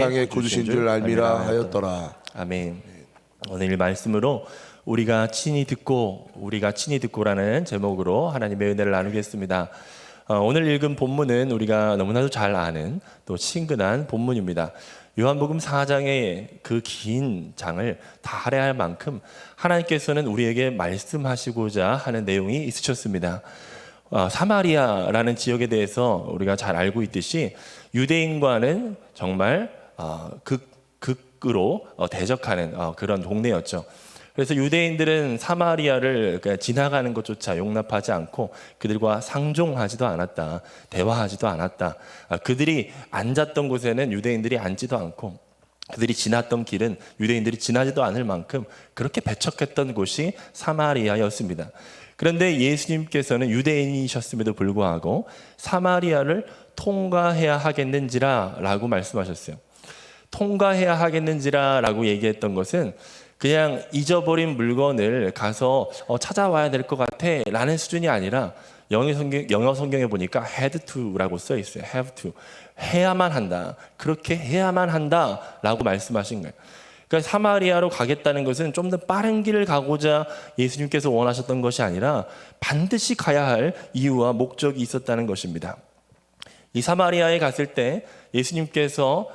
땅에 굳으신 줄 알미라 하였더라. 아멘. 오늘 말씀으로 우리가 친히 듣고라는 제목으로 하나님의 은혜를 나누겠습니다. 오늘 읽은 본문은 우리가 너무나도 잘 아는 또 친근한 본문입니다. 요한복음 4장의 그 긴 장을 다 할애할 만큼 하나님께서는 우리에게 말씀하시고자 하는 내용이 있으셨습니다. 사마리아라는 지역에 대해서 우리가 잘 알고 있듯이 유대인과는 정말 극으로 대적하는 그런 동네였죠. 그래서 유대인들은 사마리아를 지나가는 것조차 용납하지 않고 그들과 상종하지도 않았다, 대화하지도 않았다. 그들이 앉았던 곳에는 유대인들이 앉지도 않고 그들이 지났던 길은 유대인들이 지나지도 않을 만큼 그렇게 배척했던 곳이 사마리아였습니다. 그런데 예수님께서는 유대인이셨음에도 불구하고 사마리아를 통과해야 하겠는지라 라고 말씀하셨어요. 통과해야 하겠는지라 라고 얘기했던 것은 그냥 잊어버린 물건을 가서 찾아와야 될 것 같아 라는 수준이 아니라 영어 성경에 보니까 had to라고 써 있어요. have to. 해야만 한다. 그렇게 해야만 한다 라고 말씀하신 거예요. 그러니까 사마리아로 가겠다는 것은 좀 더 빠른 길을 가고자 예수님께서 원하셨던 것이 아니라 반드시 가야 할 이유와 목적이 있었다는 것입니다. 이 사마리아에 갔을 때 예수님께서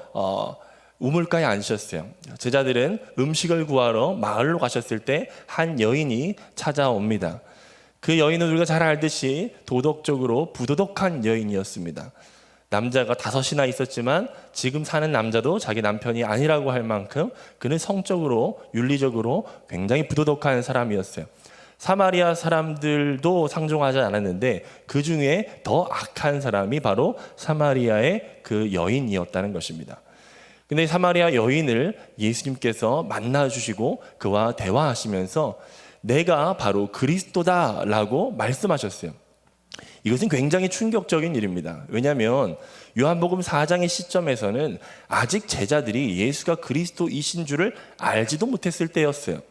우물가에 앉으셨어요. 제자들은 음식을 구하러 마을로 가셨을 때 한 여인이 찾아옵니다. 그 여인은 우리가 잘 알듯이 도덕적으로 부도덕한 여인이었습니다. 남자가 5이나 있었지만 지금 사는 남자도 자기 남편이 아니라고 할 만큼 그는 성적으로 윤리적으로 굉장히 부도덕한 사람이었어요. 사마리아 사람들도 상종하지 않았는데 그 중에 더 악한 사람이 바로 사마리아의 그 여인이었다는 것입니다. 근데 사마리아 여인을 예수님께서 만나주시고 그와 대화하시면서 내가 바로 그리스도다라고 말씀하셨어요. 이것은 굉장히 충격적인 일입니다. 왜냐하면 요한복음 4장의 시점에서는 아직 제자들이 예수가 그리스도이신 줄을 알지도 못했을 때였어요.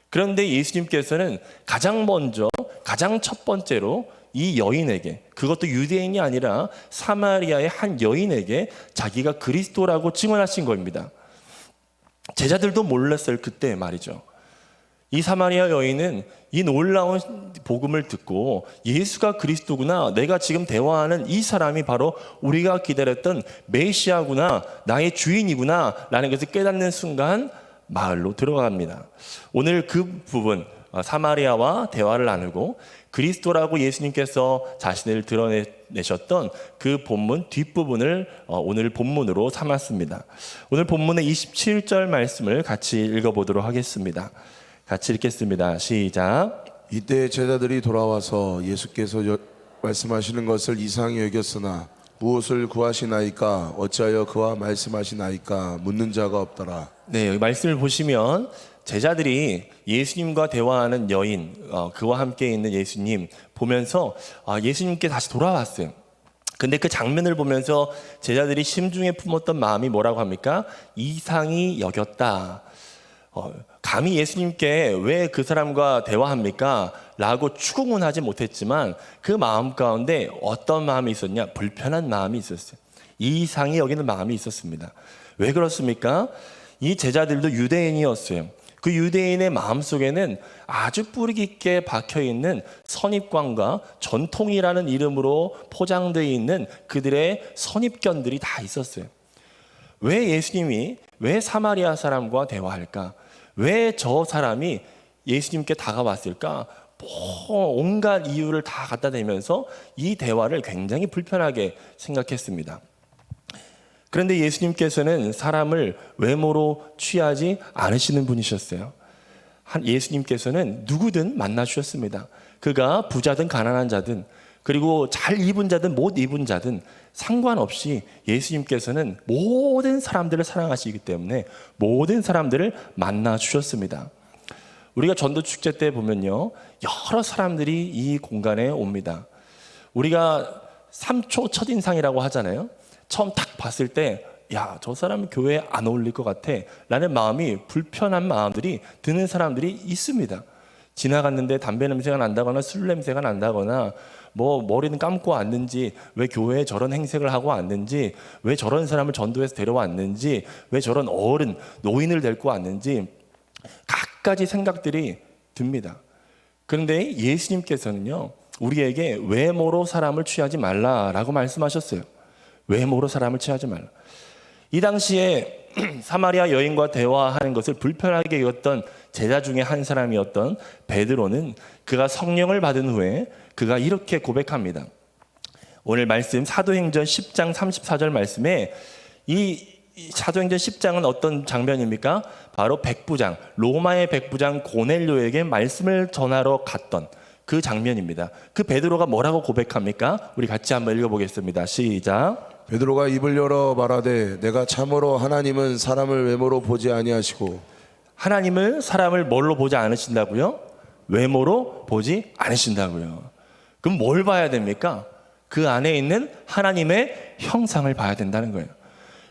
그런데 예수님께서는 가장 먼저, 가장 첫 번째로 이 여인에게, 그것도 유대인이 아니라 사마리아의 한 여인에게 자기가 그리스도라고 증언하신 겁니다. 제자들도 몰랐어요. 그때 말이죠. 이 사마리아 여인은 이 놀라운 복음을 듣고 예수가 그리스도구나, 내가 지금 대화하는 이 사람이 바로 우리가 기다렸던 메시아구나, 나의 주인이구나 라는 것을 깨닫는 순간 마을로 들어갑니다. 오늘 그 부분, 사마리아와 대화를 나누고 그리스도라고 예수님께서 자신을 드러내셨던 그 본문 뒷부분을 오늘 본문으로 삼았습니다. 오늘 본문의 27절 말씀을 같이 읽어보도록 하겠습니다. 같이 읽겠습니다. 시작. 이때 제자들이 돌아와서 예수께서 말씀하시는 것을 이상히 여겼으나 무엇을 구하시나이까, 어찌하여 그와 말씀하시나이까 묻는 자가 없더라. 네, 여기 말씀을 보시면 제자들이 예수님과 대화하는 여인, 그와 함께 있는 예수님 보면서 예수님께 다시 돌아왔어요. 근데 그 장면을 보면서 제자들이 심중에 품었던 마음이 뭐라고 합니까? 이상히 여겼다. 감히 예수님께 왜 그 사람과 대화합니까? 라고 추궁은 하지 못했지만 그 마음 가운데 어떤 마음이 있었냐? 불편한 마음이 있었어요. 이상히 여기는 마음이 있었습니다. 왜 그렇습니까? 이 제자들도 유대인이었어요. 그 유대인의 마음속에는 아주 뿌리 깊게 박혀있는 선입관과 전통이라는 이름으로 포장되어 있는 그들의 선입견들이 다 있었어요. 왜 예수님이 왜 사마리아 사람과 대화할까? 왜 저 사람이 예수님께 다가왔을까? 온갖 이유를 다 갖다 대면서 이 대화를 굉장히 불편하게 생각했습니다. 그런데 예수님께서는 사람을 외모로 취하지 않으시는 분이셨어요. 예수님께서는 누구든 만나 주셨습니다. 그가 부자든 가난한 자든, 그리고 잘 입은 자든 못 입은 자든 상관없이 예수님께서는 모든 사람들을 사랑하시기 때문에 모든 사람들을 만나 주셨습니다. 우리가 전도축제 때 보면요, 여러 사람들이 이 공간에 옵니다. 우리가 3초 첫인상이라고 하잖아요. 처음 딱 봤을 때 야, 저 사람은 교회에 안 어울릴 것 같아 라는 마음이, 불편한 마음들이 드는 사람들이 있습니다. 지나갔는데 담배 냄새가 난다거나 술 냄새가 난다거나 뭐 머리는 감고 왔는지, 왜 교회에 저런 행색을 하고 왔는지, 왜 저런 사람을 전도해서 데려왔는지, 왜 저런 어른, 노인을 데리고 왔는지 갖가지 생각들이 듭니다. 그런데 예수님께서는요, 우리에게 외모로 사람을 취하지 말라라고 말씀하셨어요. 외모로 사람을 취하지 말라. 이 당시에 사마리아 여인과 대화하는 것을 불편하게 여겼던 제자 중에 한 사람이었던 베드로는 그가 성령을 받은 후에 그가 이렇게 고백합니다. 오늘 말씀 사도행전 10장 34절 말씀에, 이 사도행전 10장은 어떤 장면입니까? 바로 백부장, 로마의 백부장 고넬료에게 말씀을 전하러 갔던 그 장면입니다. 그 베드로가 뭐라고 고백합니까? 우리 같이 한번 읽어보겠습니다. 시작. 베드로가 입을 열어 말하되 내가 참으로 하나님은 사람을 외모로 보지 아니하시고. 하나님을 사람을 뭘로 보지 않으신다고요? 외모로 보지 않으신다고요. 그럼 뭘 봐야 됩니까? 그 안에 있는 하나님의 형상을 봐야 된다는 거예요.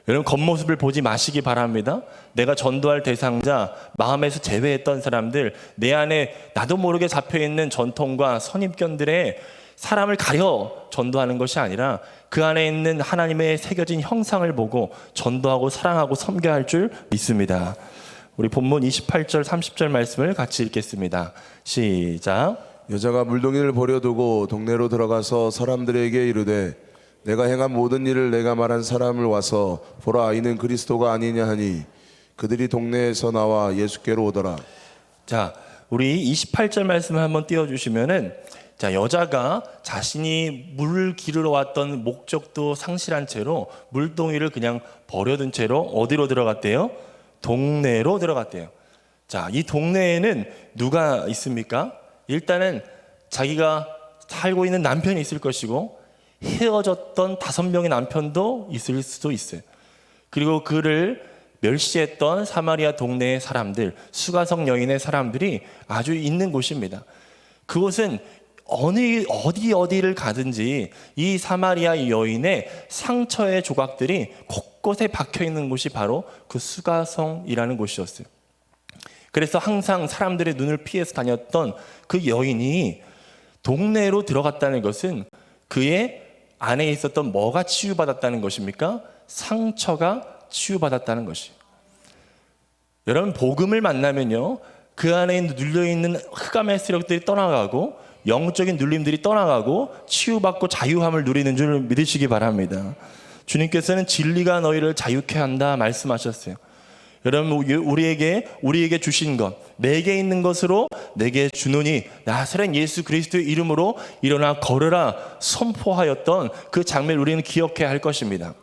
여러분, 겉모습을 보지 마시기 바랍니다. 내가 전도할 대상자, 마음에서 제외했던 사람들, 내 안에 나도 모르게 잡혀있는 전통과 선입견들의 사람을 가려 전도하는 것이 아니라 그 안에 있는 하나님의 새겨진 형상을 보고 전도하고 사랑하고 섬겨야 할 줄 믿습니다. 우리 본문 28절 30절 말씀을 같이 읽겠습니다. 시작. 여자가 물동이를 버려두고 동네로 들어가서 사람들에게 이르되 내가 행한 모든 일을 내가 말한 사람을 와서 보라, 이는 그리스도가 아니냐 하니 그들이 동네에서 나와 예수께로 오더라. 자, 우리 28절 말씀을 한번 띄워주시면은, 자, 여자가 자신이 물을 기르러 왔던 목적도 상실한 채로 물동이를 그냥 버려둔 채로 어디로 들어갔대요? 동네로 들어갔대요. 자, 이 동네에는 누가 있습니까? 일단은 자기가 살고 있는 남편이 있을 것이고 헤어졌던 5명의 남편도 있을 수도 있어요. 그리고 그를 멸시했던 사마리아 동네의 사람들, 수가성 여인의 사람들이 아주 있는 곳입니다. 그곳은 어디를 가든지 이 사마리아 여인의 상처의 조각들이 곳곳에 박혀 있는 곳이 바로 그 수가성이라는 곳이었어요. 그래서 항상 사람들의 눈을 피해서 다녔던 그 여인이 동네로 들어갔다는 것은 그의 안에 있었던 뭐가 치유받았다는 것입니까? 상처가 치유받았다는 것이에요. 여러분, 복음을 만나면요, 그 안에 눌려있는 흑암의 세력들이 떠나가고 영적인 눌림들이 떠나가고 치유받고 자유함을 누리는 줄 믿으시기 바랍니다. 주님께서는 진리가 너희를 자유케 한다 말씀하셨어요. 여러분, 우리에게 주신 것, 내게 있는 것으로 내게 주노니 나사렛 예수 그리스도의 이름으로 일어나 걸으라 선포하였던 그 장면을 우리는 기억해야 할 것입니다.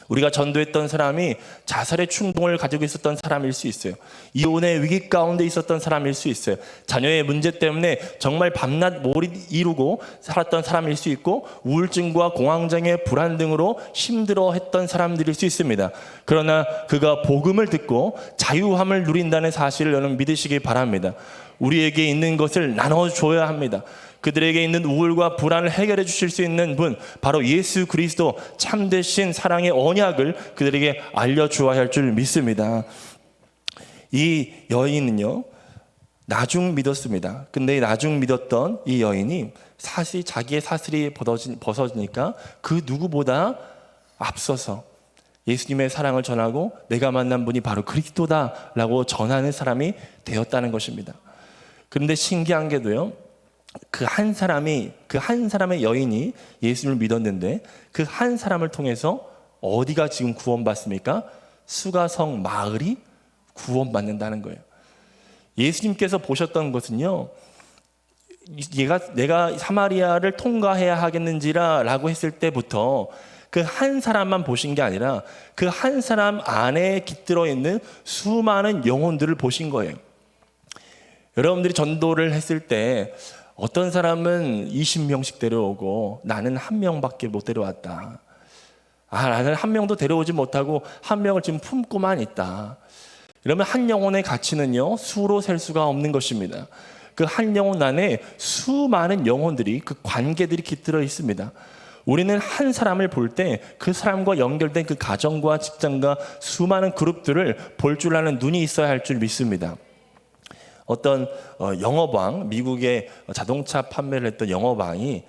우리가 전도했던 사람이 자살의 충동을 가지고 있었던 사람일 수 있어요. 이혼의 위기 가운데 있었던 사람일 수 있어요. 자녀의 문제 때문에 정말 밤낮 몰이 이루고 살았던 사람일 수 있고, 우울증과 공황장애, 불안 등으로 힘들어했던 사람들일 수 있습니다. 그러나 그가 복음을 듣고 자유함을 누린다는 사실을 여러분 믿으시기 바랍니다. 우리에게 있는 것을 나눠줘야 합니다. 그들에게 있는 우울과 불안을 해결해 주실 수 있는 분, 바로 예수 그리스도 참되신 사랑의 언약을 그들에게 알려주어야 할 줄 믿습니다. 이 여인은요, 나중 믿었습니다. 근데 나중 믿었던 이 여인이 자기의 사슬이 벗어지니까 그 누구보다 앞서서 예수님의 사랑을 전하고 내가 만난 분이 바로 그리스도다라고 전하는 사람이 되었다는 것입니다. 그런데 신기한 게도요, 그 한 사람의 여인이 예수님을 믿었는데 그 한 사람을 통해서 어디가 지금 구원받습니까? 수가성 마을이 구원받는다는 거예요. 예수님께서 보셨던 것은요, 내가 사마리아를 통과해야 하겠는지라고 했을 때부터 그 한 사람만 보신 게 아니라 그 한 사람 안에 깃들어 있는 수많은 영혼들을 보신 거예요. 여러분들이 전도를 했을 때 어떤 사람은 20명씩 데려오고 나는 1명밖에 못 데려왔다. 나는 1명도 데려오지 못하고 1명을 지금 품고만 있다. 이러면 한 영혼의 가치는요, 수로 셀 수가 없는 것입니다. 그 한 영혼 안에 수많은 영혼들이, 그 관계들이 깃들어 있습니다. 우리는 한 사람을 볼 때 그 사람과 연결된 그 가정과 직장과 수많은 그룹들을 볼 줄 아는 눈이 있어야 할 줄 믿습니다. 어떤 영업왕, 미국의 자동차 판매를 했던 영업왕이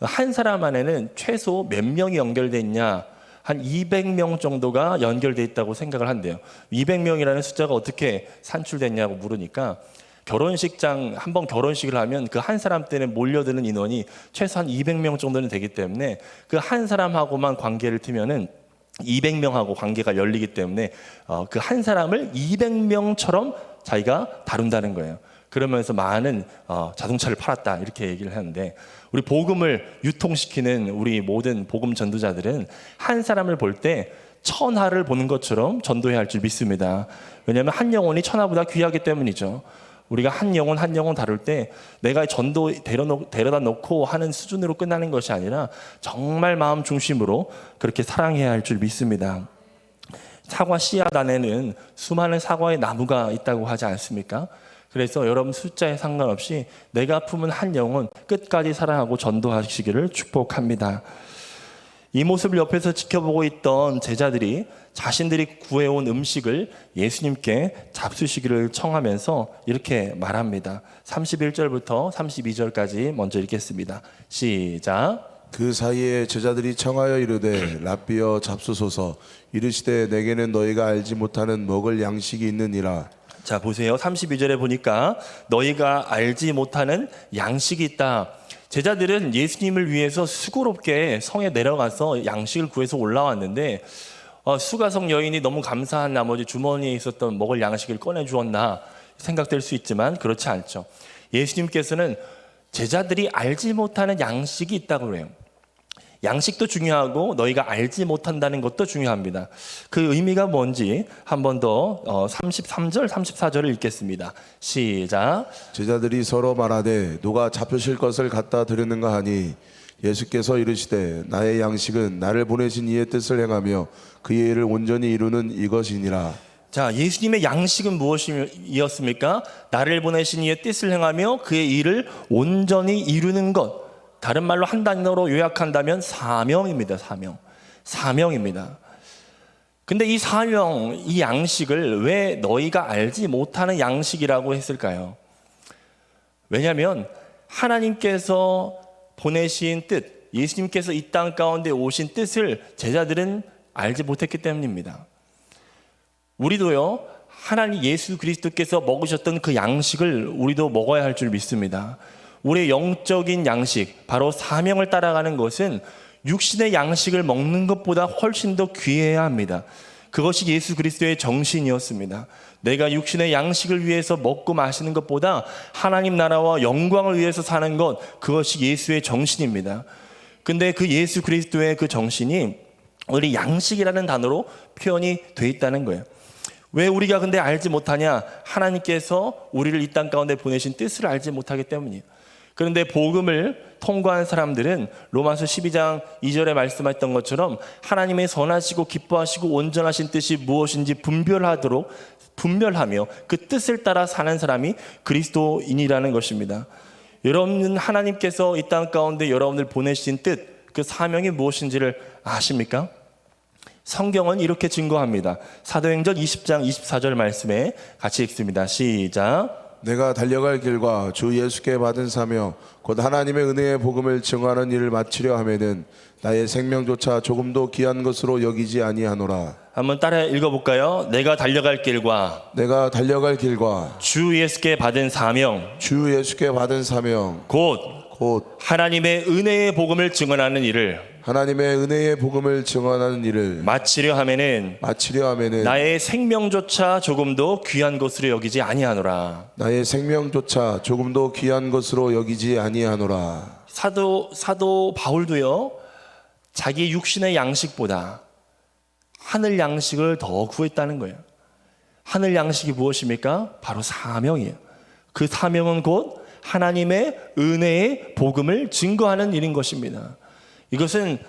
한 사람 안에는 최소 몇 명이 연결돼 있냐, 한 200명 정도가 연결돼 있다고 생각을 한대요. 200명이라는 숫자가 어떻게 산출됐냐고 물으니까 결혼식장 한 번 결혼식을 하면 그 한 사람 때는 몰려드는 인원이 최소한 200명 정도는 되기 때문에 그 한 사람하고만 관계를 트면은 200명하고 관계가 열리기 때문에 그 한 사람을 200명처럼 자기가 다룬다는 거예요. 그러면서 많은 자동차를 팔았다 이렇게 얘기를 하는데, 우리 복음을 유통시키는 우리 모든 복음 전도자들은 한 사람을 볼 때 천하를 보는 것처럼 전도해야 할 줄 믿습니다. 왜냐하면 한 영혼이 천하보다 귀하기 때문이죠. 우리가 한 영혼 한 영혼 다룰 때 내가 전도 데려다 놓고 하는 수준으로 끝나는 것이 아니라 정말 마음 중심으로 그렇게 사랑해야 할 줄 믿습니다. 사과 씨앗 안에는 수많은 사과의 나무가 있다고 하지 않습니까? 그래서 여러분 숫자에 상관없이 내가 품은 한 영혼 끝까지 사랑하고 전도하시기를 축복합니다. 이 모습을 옆에서 지켜보고 있던 제자들이 자신들이 구해온 음식을 예수님께 잡수시기를 청하면서 이렇게 말합니다. 31절부터 32절까지 먼저 읽겠습니다. 시작. 그 사이에 제자들이 청하여 이르되 랍비여 잡수소서. 이르시되 내게는 너희가 알지 못하는 먹을 양식이 있느니라. 자 보세요. 32절에 보니까 너희가 알지 못하는 양식이 있다. 제자들은 예수님을 위해서 수고롭게 성에 내려가서 양식을 구해서 올라왔는데 수가성 여인이 너무 감사한 나머지 주머니에 있었던 먹을 양식을 꺼내 주었나 생각될 수 있지만 그렇지 않죠. 예수님께서는 제자들이 알지 못하는 양식이 있다고 그래요. 양식도 중요하고 너희가 알지 못한다는 것도 중요합니다. 그 의미가 뭔지 한 번 더 33절, 34절을 읽겠습니다. 시작. 제자들이 서로 말하되 누가 잡수실 것을 갖다 드렸는가 하니 예수께서 이르시되 나의 양식은 나를 보내신 이의 뜻을 행하며 그의 일을 온전히 이루는 이것이니라. 자, 예수님의 양식은 무엇이었습니까? 나를 보내신 이의 뜻을 행하며 그의 일을 온전히 이루는 것. 다른 말로 한 단어로 요약한다면 사명입니다. 사명입니다. 근데 이 사명, 이 양식을 왜 너희가 알지 못하는 양식이라고 했을까요? 왜냐하면 하나님께서 보내신 뜻, 예수님께서 이 땅 가운데 오신 뜻을 제자들은 알지 못했기 때문입니다. 우리도요, 하나님 예수 그리스도께서 먹으셨던 그 양식을 우리도 먹어야 할 줄 믿습니다. 우리의 영적인 양식, 바로 사명을 따라가는 것은 육신의 양식을 먹는 것보다 훨씬 더 귀해야 합니다. 그것이 예수 그리스도의 정신이었습니다. 내가 육신의 양식을 위해서 먹고 마시는 것보다 하나님 나라와 영광을 위해서 사는 것, 그것이 예수의 정신입니다. 근데 그 예수 그리스도의 그 정신이 우리 양식이라는 단어로 표현이 돼 있다는 거예요. 왜 우리가 근데 알지 못하냐? 하나님께서 우리를 이 땅 가운데 보내신 뜻을 알지 못하기 때문이에요. 그런데 복음을 통과한 사람들은 로마서 12장 2절에 말씀했던 것처럼 하나님의 선하시고 기뻐하시고 온전하신 뜻이 무엇인지 분별하며 그 뜻을 따라 사는 사람이 그리스도인이라는 것입니다. 여러분은 하나님께서 이 땅 가운데 여러분을 보내신 뜻, 그 사명이 무엇인지를 아십니까? 성경은 이렇게 증거합니다. 사도행전 20장 24절 말씀에 같이 읽습니다. 시작. 내가 달려갈 길과 주 예수께 받은 사명 곧 하나님의 은혜의 복음을 증언하는 일을 마치려 하면은 나의 생명조차 조금도 귀한 것으로 여기지 아니하노라. 한번 따라 읽어볼까요? 내가 달려갈 길과 주 예수께 받은 사명 주 예수께 받은 사명 곧 곧 하나님의 은혜의 복음을 증언하는 일을 하나님의 은혜의 복음을 증언하는 일을 마치려 하면은 나의 생명조차 조금도 귀한 것으로 여기지 아니하노라. 나의 생명조차 조금도 귀한 것으로 여기지 아니하노라. 사도 바울도요, 자기 육신의 양식보다 하늘 양식을 더 구했다는 거예요. 하늘 양식이 무엇입니까? 바로 사명이에요. 그 사명은 곧 하나님의 은혜의 복음을 증거하는 일인 것입니다. 이것은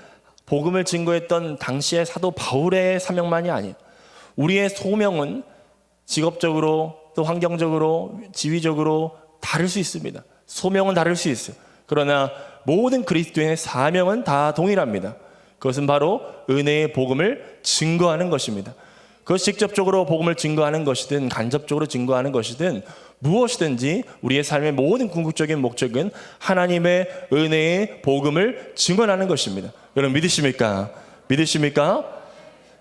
복음을 증거했던 당시의 사도 바울의 사명만이 아니에요. 우리의 소명은 직업적으로 또 환경적으로 지위적으로 다를 수 있습니다. 소명은 다를 수 있어요. 그러나 모든 그리스도인의 사명은 다 동일합니다. 그것은 바로 은혜의 복음을 증거하는 것입니다. 그것이 직접적으로 복음을 증거하는 것이든 간접적으로 증거하는 것이든 무엇이든지 우리의 삶의 모든 궁극적인 목적은 하나님의 은혜의 복음을 증언하는 것입니다. 여러분 믿으십니까? 믿으십니까?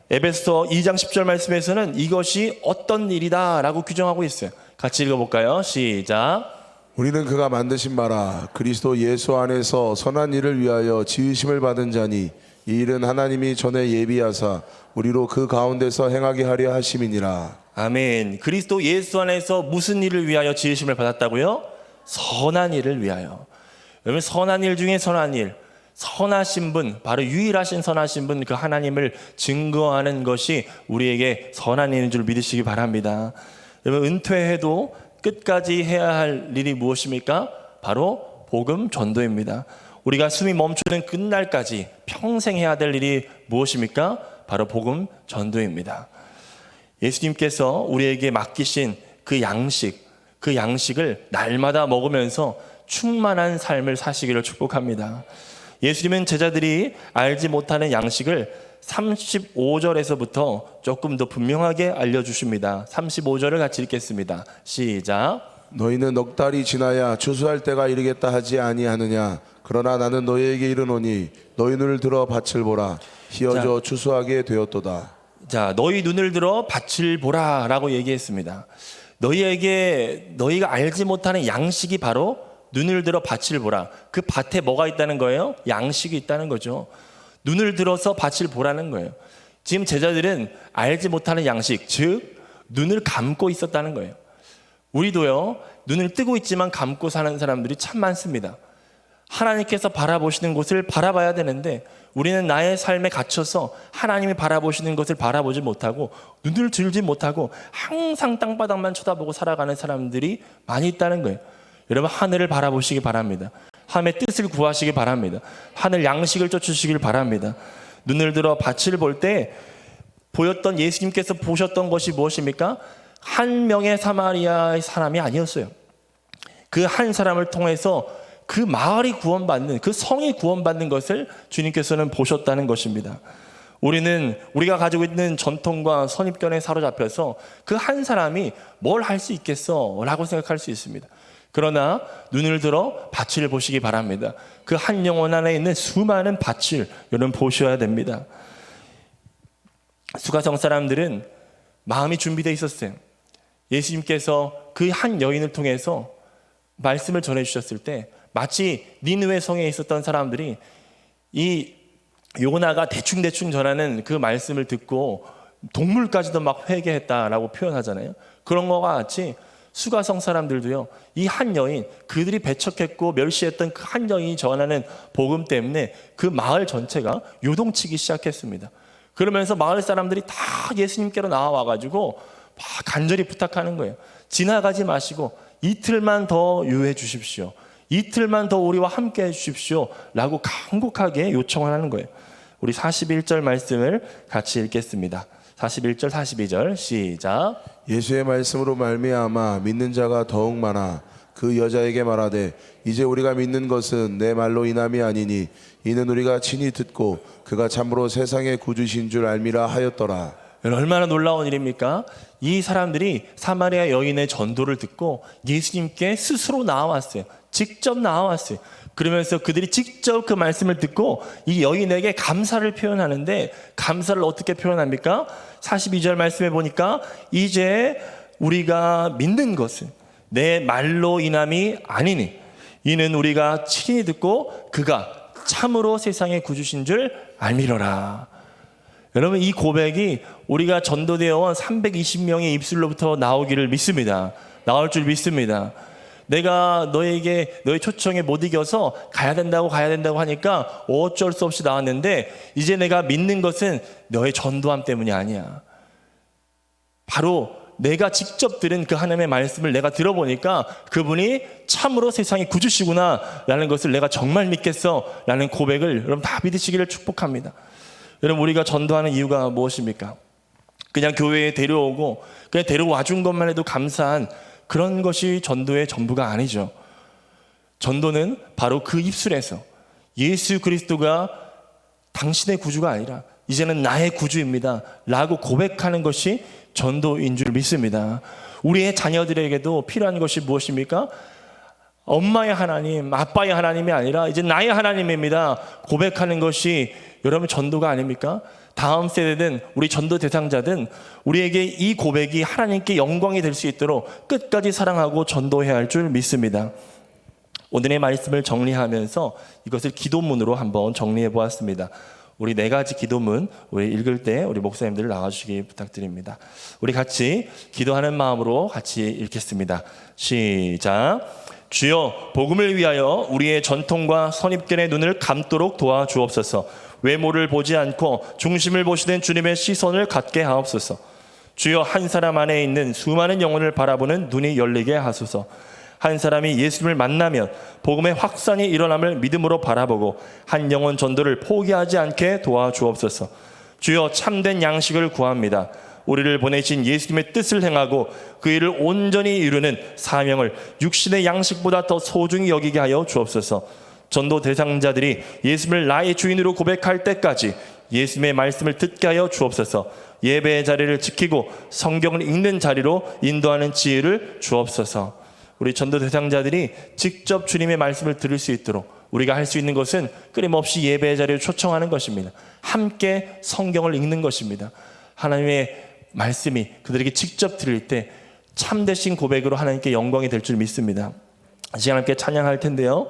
에베소 2장 10절 말씀에서는 이것이 어떤 일이다 라고 규정하고 있어요. 같이 읽어볼까요? 시작. 우리는 그가 만드신 바라 그리스도 예수 안에서 선한 일을 위하여 지으심을 받은 자니 이 일은 하나님이 전에 예비하사 우리로 그 가운데서 행하게 하려 하심이니라. 아멘. 그리스도 예수 안에서 무슨 일을 위하여 지으심을 받았다고요? 선한 일을 위하여. 여러분 선한 일 중에 선한 일, 선하신 분, 바로 유일하신 선하신 분 그 하나님을 증거하는 것이 우리에게 선한 일인 줄 믿으시기 바랍니다. 여러분 은퇴해도 끝까지 해야 할 일이 무엇입니까? 바로 복음 전도입니다. 우리가 숨이 멈추는 끝날까지 평생 해야 될 일이 무엇입니까? 바로 복음 전도입니다. 예수님께서 우리에게 맡기신 그 양식을 날마다 먹으면서 충만한 삶을 사시기를 축복합니다. 예수님은 제자들이 알지 못하는 양식을 35절에서부터 조금 더 분명하게 알려주십니다. 35절을 같이 읽겠습니다. 시작. 너희는 넉 달이 지나야 추수할 때가 이르겠다 하지 아니하느냐. 그러나 나는 너희에게 이르노니 너희 눈을 들어 밭을 보라. 희어져 추수하게 되었도다. 자, 너희 눈을 들어 밭을 보라 라고 얘기했습니다. 너희가 알지 못하는 양식이 바로 눈을 들어 밭을 보라. 그 밭에 뭐가 있다는 거예요? 양식이 있다는 거죠. 눈을 들어서 밭을 보라는 거예요. 지금 제자들은 알지 못하는 양식, 즉 눈을 감고 있었다는 거예요. 우리도요, 눈을 뜨고 있지만 감고 사는 사람들이 참 많습니다. 하나님께서 바라보시는 곳을 바라봐야 되는데 우리는 나의 삶에 갇혀서 하나님이 바라보시는 것을 바라보지 못하고 눈을 들지 못하고 항상 땅바닥만 쳐다보고 살아가는 사람들이 많이 있다는 거예요. 여러분 하늘을 바라보시기 바랍니다. 하나님의 뜻을 구하시기 바랍니다. 하늘 양식을 쫓으시길 바랍니다. 눈을 들어 밭을 볼 때 보였던 예수님께서 보셨던 것이 무엇입니까? 한 명의 사마리아의 사람이 아니었어요. 그 한 사람을 통해서 그 마을이 구원받는, 그 성이 구원받는 것을 주님께서는 보셨다는 것입니다. 우리가 가지고 있는 전통과 선입견에 사로잡혀서 그 한 사람이 뭘 할 수 있겠어 라고 생각할 수 있습니다. 그러나 눈을 들어 밭을 보시기 바랍니다. 그 한 영혼 안에 있는 수많은 밭을 여러분 보셔야 됩니다. 수가성 사람들은 마음이 준비되어 있었어요. 예수님께서 그 한 여인을 통해서 말씀을 전해주셨을 때 마치 니느웨 성에 있었던 사람들이 이 요나가 대충대충 전하는 그 말씀을 듣고 동물까지도 막 회개했다라고 표현하잖아요. 그런 거와 같이 수가성 사람들도요, 이 한 여인, 그들이 배척했고 멸시했던 그 한 여인이 전하는 복음 때문에 그 마을 전체가 요동치기 시작했습니다. 그러면서 마을 사람들이 다 예수님께로 나와가지고 막 간절히 부탁하는 거예요. 지나가지 마시고 이틀만 더 유해 주십시오. 이틀만 더 우리와 함께 해주십시오 라고 간곡하게 요청을 하는 거예요. 우리 41절 말씀을 같이 읽겠습니다. 41절 42절 시작. 예수의 말씀으로 말미암아 믿는 자가 더욱 많아 그 여자에게 말하되 이제 우리가 믿는 것은 내 말로 인함이 아니니 이는 우리가 친히 듣고 그가 참으로 세상의 구주신 줄 알미라 하였더라. 얼마나 놀라운 일입니까? 이 사람들이 사마리아 여인의 전도를 듣고 예수님께 스스로 나와왔어요. 직접 나와왔어요. 그러면서 그들이 직접 그 말씀을 듣고 이 여인에게 감사를 표현하는데 감사를 어떻게 표현합니까? 42절 말씀에 보니까 이제 우리가 믿는 것은 내 말로 인함이 아니니 이는 우리가 친히 듣고 그가 참으로 세상의 구주신 줄 알미러라. 여러분 이 고백이 우리가 전도되어 온 320명의 입술로부터 나오기를 믿습니다. 나올 줄 믿습니다. 내가 너의 초청에 못 이겨서 가야 된다고 하니까 어쩔 수 없이 나왔는데 이제 내가 믿는 것은 너의 전도함 때문이 아니야. 바로 내가 직접 들은 그 하나님의 말씀을 내가 들어보니까 그분이 참으로 세상의 구주시구나 라는 것을 내가 정말 믿겠어 라는 고백을 여러분 다 믿으시기를 축복합니다. 여러분 우리가 전도하는 이유가 무엇입니까? 그냥 교회에 데려오고 그냥 데려와 준 것만 해도 감사한 그런 것이 전도의 전부가 아니죠. 전도는 바로 그 입술에서 예수 그리스도가 당신의 구주가 아니라 이제는 나의 구주입니다 라고 고백하는 것이 전도인 줄 믿습니다. 우리의 자녀들에게도 필요한 것이 무엇입니까? 엄마의 하나님, 아빠의 하나님이 아니라 이제 나의 하나님입니다 고백하는 것이 여러분 전도가 아닙니까? 다음 세대든 우리 전도 대상자든 우리에게 이 고백이 하나님께 영광이 될 수 있도록 끝까지 사랑하고 전도해야 할 줄 믿습니다. 오늘의 말씀을 정리하면서 이것을 기도문으로 한번 정리해 보았습니다. 우리 4가지 기도문 우리 읽을 때 우리 목사님들 나와주시기 부탁드립니다. 우리 같이 기도하는 마음으로 같이 읽겠습니다. 시작. 주여, 복음을 위하여 우리의 전통과 선입견의 눈을 감도록 도와주옵소서. 외모를 보지 않고 중심을 보시는 주님의 시선을 갖게 하옵소서. 주여, 한 사람 안에 있는 수많은 영혼을 바라보는 눈이 열리게 하소서. 한 사람이 예수님을 만나면 복음의 확산이 일어남을 믿음으로 바라보고 한 영혼 전도를 포기하지 않게 도와주옵소서. 주여, 참된 양식을 구합니다. 우리를 보내신 예수님의 뜻을 행하고 그 일을 온전히 이루는 사명을 육신의 양식보다 더 소중히 여기게 하여 주옵소서. 전도 대상자들이 예수님을 나의 주인으로 고백할 때까지 예수님의 말씀을 듣게 하여 주옵소서. 예배의 자리를 지키고 성경을 읽는 자리로 인도하는 지혜를 주옵소서. 우리 전도 대상자들이 직접 주님의 말씀을 들을 수 있도록 우리가 할 수 있는 것은 끊임없이 예배의 자리를 초청하는 것입니다. 함께 성경을 읽는 것입니다. 하나님의 말씀이 그들에게 직접 들릴 때 참되신 고백으로 하나님께 영광이 될 줄 믿습니다. 이 시간 함께 찬양할 텐데요.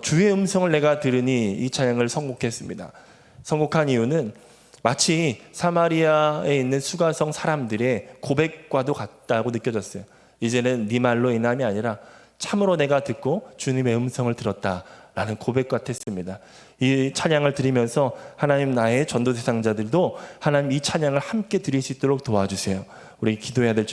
주의 음성을 내가 들으니 이 찬양을 선곡했습니다. 선곡한 이유는 마치 사마리아에 있는 수가성 사람들의 고백과도 같다고 느껴졌어요. 이제는 네 말로 인함이 아니라 참으로 내가 듣고 주님의 음성을 들었다라는 고백 같았습니다. 이 찬양을 드리면서 하나님, 나의 전도 대상자들도 하나님 이 찬양을 함께 드릴 수 있도록 도와주세요. 우리 기도해야 될 줄